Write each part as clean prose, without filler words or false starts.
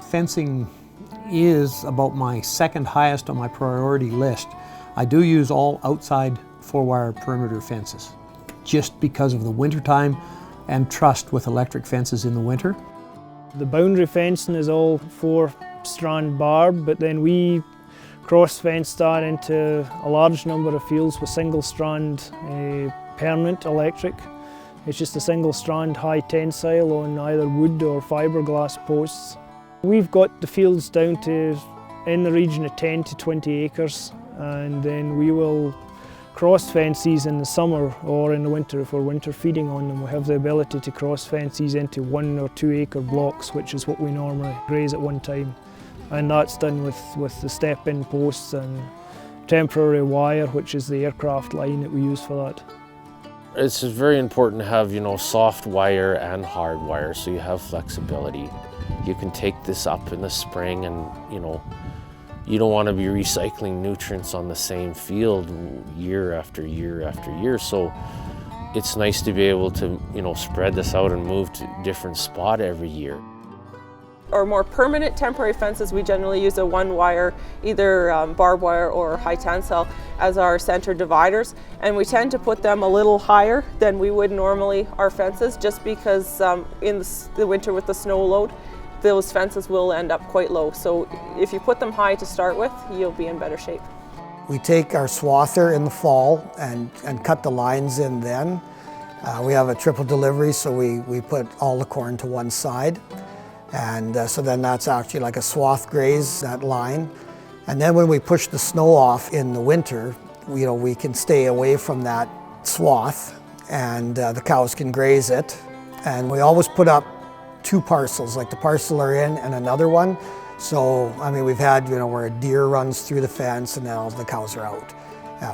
fencing is about my second highest on my priority list. I do use all outside 4-wire perimeter fences just because of the winter time and trust with electric fences in the winter. The boundary fencing is all 4-strand barb, but then we cross-fence that into a large number of fields with single-strand permanent electric. It's just a single-strand high tensile on either wood or fiberglass posts. We've got the fields down to in the region of 10 to 20 acres, and then we will cross-fence these in the summer or in the winter if we're winter feeding on them. We have the ability to cross-fence these into 1 or 2 acre blocks, which is what we normally graze at one time. And that's done with the step-in posts and temporary wire, which is the aircraft line that we use for that. It's very important to have, soft wire and hard wire so you have flexibility. You can take this up in the spring and, you don't want to be recycling nutrients on the same field year after year after year. So it's nice to be able to, spread this out and move to a different spot every year. Or more permanent temporary fences, we generally use a 1-wire, either barbed wire or high tensile as our center dividers, and we tend to put them a little higher than we would normally our fences, just because in the winter with the snow load, those fences will end up quite low. So if you put them high to start with, you'll be in better shape. We take our swather in the fall and cut the lines in then. We have a triple delivery, so we put all the corn to one side. And so then that's actually like a swath graze, that line. And then when we push the snow off in the winter, we can stay away from that swath and the cows can graze it. And we always put up 2 parcels, like the parcel are in and another one. So, we've had, where a deer runs through the fence and now the cows are out.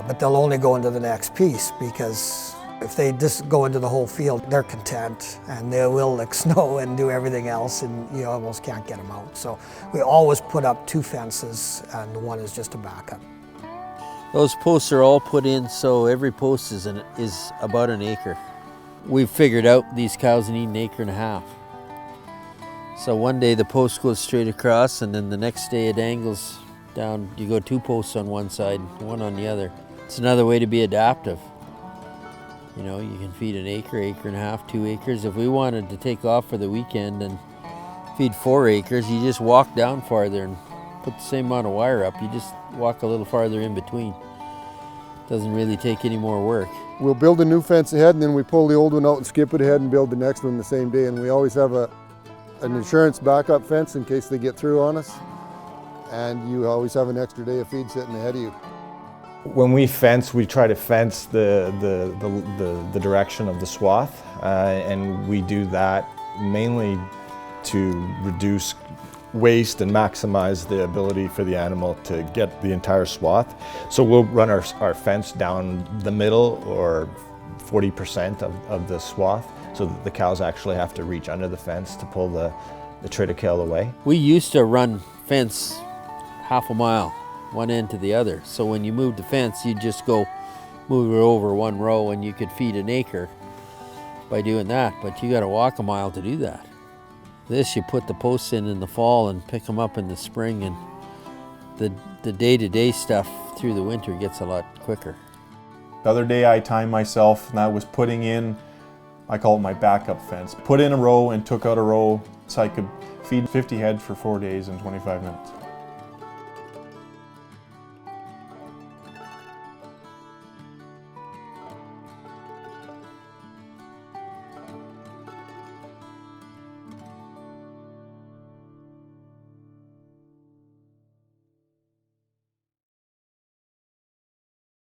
But they'll only go into the next piece, because if they just go into the whole field, they're content and they will lick snow and do everything else, and you almost can't get them out. So we always put up 2 fences, and one is just a backup. Those posts are all put in, so every post is about an acre. We've figured out these cows need 1.5 acres. So one day the post goes straight across, and then the next day it angles down. You go 2 posts on one side, 1 on the other. It's another way to be adaptive. You can feed 1 acre, 1.5 acres, 2 acres. If we wanted to take off for the weekend and feed 4 acres, you just walk down farther and put the same amount of wire up. You just walk a little farther in between. Doesn't really take any more work. We'll build a new fence ahead, and then we pull the old one out and skip it ahead and build the next one the same day. And we always have an insurance backup fence in case they get through on us. And you always have an extra day of feed sitting ahead of you. When we fence, we try to fence the direction of the swath, and we do that mainly to reduce waste and maximize the ability for the animal to get the entire swath. So we'll run our fence down the middle, or 40% of the swath, so that the cows actually have to reach under the fence to pull the triticale away. We used to run fence 1/2 mile, one end to the other. So when you moved the fence, you'd just go move it over 1 row, and you could feed 1 acre by doing that. But you got to walk 1 mile to do that. This, you put the posts in the fall and pick them up in the spring, and the day-to-day stuff through the winter gets a lot quicker. The other day I timed myself, and I was putting in, I call it my backup fence. Put in a row and took out a row so I could feed 50 head for 4 days in 25 minutes.